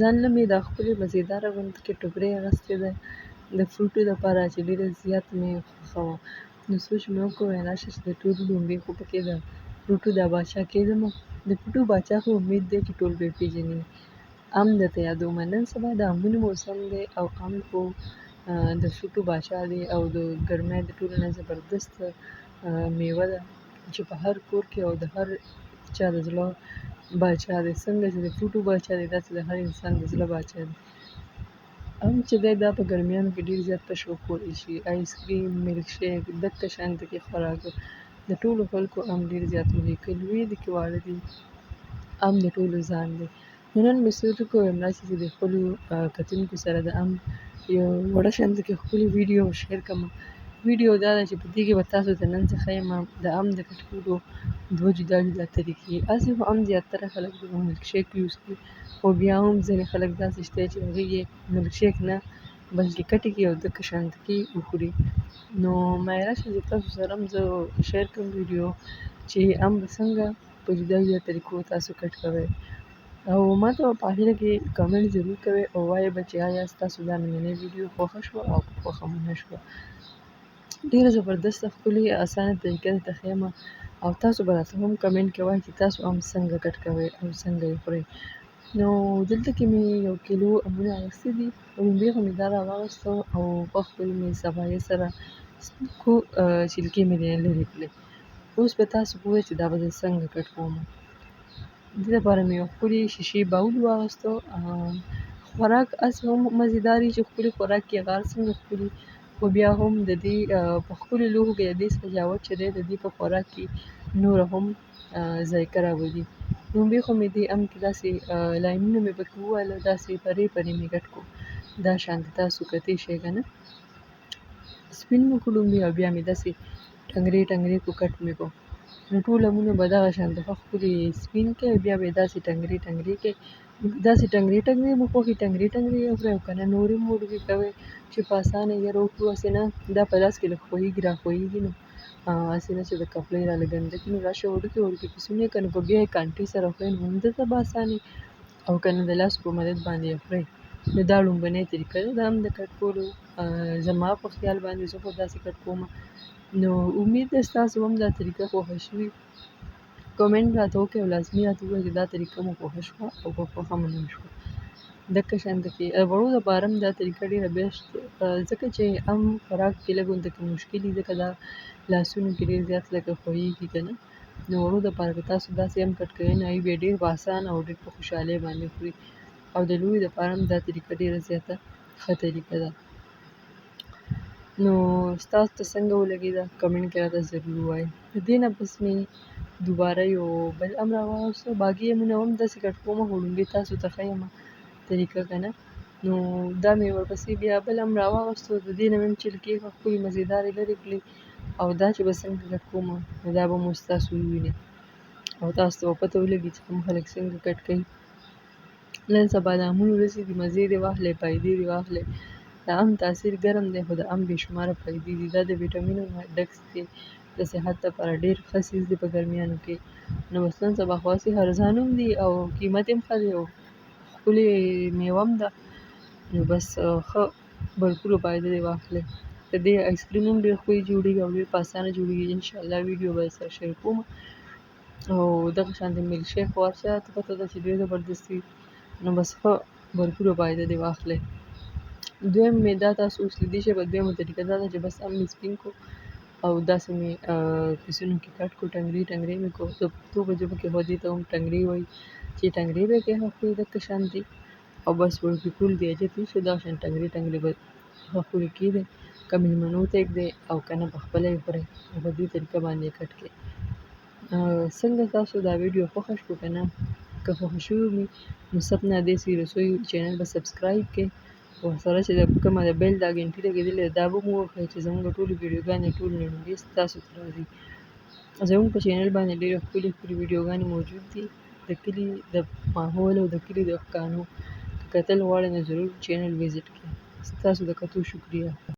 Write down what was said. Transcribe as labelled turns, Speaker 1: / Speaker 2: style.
Speaker 1: ځان له مې دا ښکلې مزېداره غوندې کې ټوکرۍ اغوستې ده د فروټو دپاره چې ډېره زیات مې خوښوم. نو سوچ مې وکړ ویل راشه چې د ټولو لومړی خو پکې د فروټو دا باچا کېدمه. د فروټو باچا خو امید دی چې ټول به یې پېژني. ام درته یادومه. نن سبا د امونو موسم دی او ام خو د فروټو باچا دی او د ګرمۍ د ټولو نه زبردست میوه ده چې په هر کور کې او د هر چا د زړه باچا دی. څنګه چې د فروټو باچا دی داسې د هر انسان د زړه باچا دی. ام چې دی دا په ګرمیانو کې ډېر زیات په شوق خوړل شي. آیس کریم، میلک شیک دقه شانته کې خوراک د ټولو خلکو ام ډېر زیات خوښوي. که لوی دي که واړه دي ام د ټولو ځان دی. نو نن مې سوچ وکړ ویم راسه چې د خپلو کتونکو سره د ام یو وړه شانته کې ښکلې ویډیو شیر کړم. ویډیو دا ده چې په دې کې به تاسو ته نن څه ښیم د ام د کټ کولو دوه جدا جدا طریقې. هسې خو ام زیاتره خلک د میلک شیک یوز کوي خو بیا هم ځینې خلک داسې شته چې هغوی یې میلک شیک نه بلکې کټې کې او دقه شانته کې وخوري. نو مایله شه چې تاسو سره هم زه شیر کړم ویډیو چې ام به څنګه په جدا جدا طریقو تاسو کټ کوئ او ما ته په اخره کې کمنټ ضرور کوئ او وایئ به چې آیا ستاسو دا نننۍ ویډیو خوښه شوه او که خوښه مو نه شوه. ډېره زبردسته ښکلې اسانه طریقه درته ښیمه او تاسو به راته هم کمنټ کې وایئ چې تاسو ام څنګه کټ کوئ او څنګه یې خورئ. نو دلته کې مې 1 کیلو امونه اخیستي دي. لومړی خو مې دا راواخیسته او وخوړ مې صفایي سره خو چلکې مې ترې لرې کړې. اوس به تاسو وګورئ چې دا به زه څنګه کټ کوم. دې لپاره مې یو ښکلې شیشې باول واخیستو. خوراک هسې هم مزېدار وي چې ښکلي خوراک کې هغه هر څنګه ښکلي خو بیا هم د دې په ښکلو لوښو کې د دې سجاوټ چې دی د دې په خوراک کې نوره هم ذایقه راولي. لومړی خو مې دې ام کې داسې لاینونه مې پکې ووهله داسې پرې پرې مې کټ کړو. دا شانته تاسو کتی شئ که نه. سپین مې کړو لومړی او بیا مې داسې ټنګرې ټنګرې کړو کټ مې کړو. نو ټول امونه به دغه شانته ښه ښکلي سپین کړئ بیا به یې داسې ټنګرې ټنګرې کړئ. داسې ټنګرې ټنګرې مو خوښي ټنګرې ټنګرې یې وخورئ او که نه نورې هم ورکې کوئ چې په اسانه یې وکړو. هسې نه دا په لاس کې لږ ښویېږي راښویېږي نو هسې نه چې د کپړۍ را لږ ګنده کړي نو راشه وړوکې وړوکې پیسونه یې که نه که بیا یې کانټې سره خورئ نو همدلته به اسانه او که نه د لاس په مدد باندې یې خورئ. نو دا لومړنۍ طریقه ده د ام د کټ کولو. زما په خیال باندې زه خو داسې کټ کومه. نو امید ده ستاسو هم دا طریقه خوښه شوي. کمنټ راته وکړئ او لازمي راته ووایئ چې دا طریقه مو خوښه شوه او که خوښه مو نه شوه. دقه شانته کې وړو دپاره هم دا طریقه ډېره بیسټ ځکه چې ام خوراک کې لږ ورته کې مشکل وي ځکه دا لاسونو کې ډېر زیات لکه ښویېږي که نه. نو وړو دپاره که تاسو داسې هم کټ کوئ نو هغوی به یې ډېر په اسانه او ډېر په خوشحالۍ باندې خوري او د لویو دپاره هم دا طریقه ډېره زیاته ښه طریقه ده. نو ستاسو ته څنګه ولګېده کمنټ کې راته ضرور ووایئ. د دې نه پس مې دوباره یو بل ام راواخیسته. باقي امونه هم داسې کټ کومه خو لومړی تاسو ته ښیمه طریقه که نه. نو دا مې ورپسې بیا بل ام راواخیستو د دې نه مې هم چلکې ښه ښکلې مزېدارې لرې کړې او دا چې به څنګه کټ کومه نو دا به مو ستاسو ووینئ او تاسو ته به پته ولګي چې کوم خلک څنګه کټ کوي. نن سبا د امونو ورځې دي مزې دې واخلئ فایدې دې واخلئ. د ام تاثیر ګرم دی خو د ام بې شماره فایدې دي. دا د ویټامینونو نه ډک دی د صحت لپاره ډېر ښه څیز دی په ګرمیانو کې. نو بس نن سبا خو هسې ارزان هم دي او قیمت یې هم ښه دی او ښکلې میوه هم ده. نو بس ښه بھرپوره فایده دې واخلئ. د دې آیس کریم هم ډېر ښکلي جوړېږي او ډېر په اسانه جوړېږي. انشاءالله ویډیو به سره شیر کوم او دغه شانته میلک شیک خو هر چا ته پته ده چې ډېر زبردست وي. نو بس ښه بھرپوره فایده دې واخلئ. دویم مې دا تاسو اوس لیدی شئ په دویمه طریقه دا ده چې بس ام مې سپین کړو او داسې مې پیسونو کې کټ کړو ټنګرې ټنګرې مې کړو. د پښتو په ژبه کې خو دې ته هم ټنګرې وایي چې ټنګرې به یې کړئ ښه ښکلې دقه شانتې او بس وړوکې کول دې حاجت نشته. دغه شان ټنګرې ټنګرې به ښه ښکلې کېږدئ که مېلمنو ته یې ږدئ او که نه پخپله یې خورئ او په دې طریقه باندې یې کټ کړئ. څنګه تاسو دا ویډیو خوښه شوه که نه. که خوښه شوې وي نو سپنا دیسی رسوي چینل به سبسکرایب کړئ ورسره چې کومه د بیل دا ګنټۍ لګېدلې ده دا به مو وښایي چې زموږ ټولې ویډیوګانې ټول لنډې تاسو ته راځي. زموږ په چینل باندې ډېرې ښکلې ښکلې ویډیوګانې موجود دي د کلي د ماحول او د کلي د ښکانو. که کتل غواړئ نو ضرور چینل وزټ کړئ. ستاسو د کتو شکریه.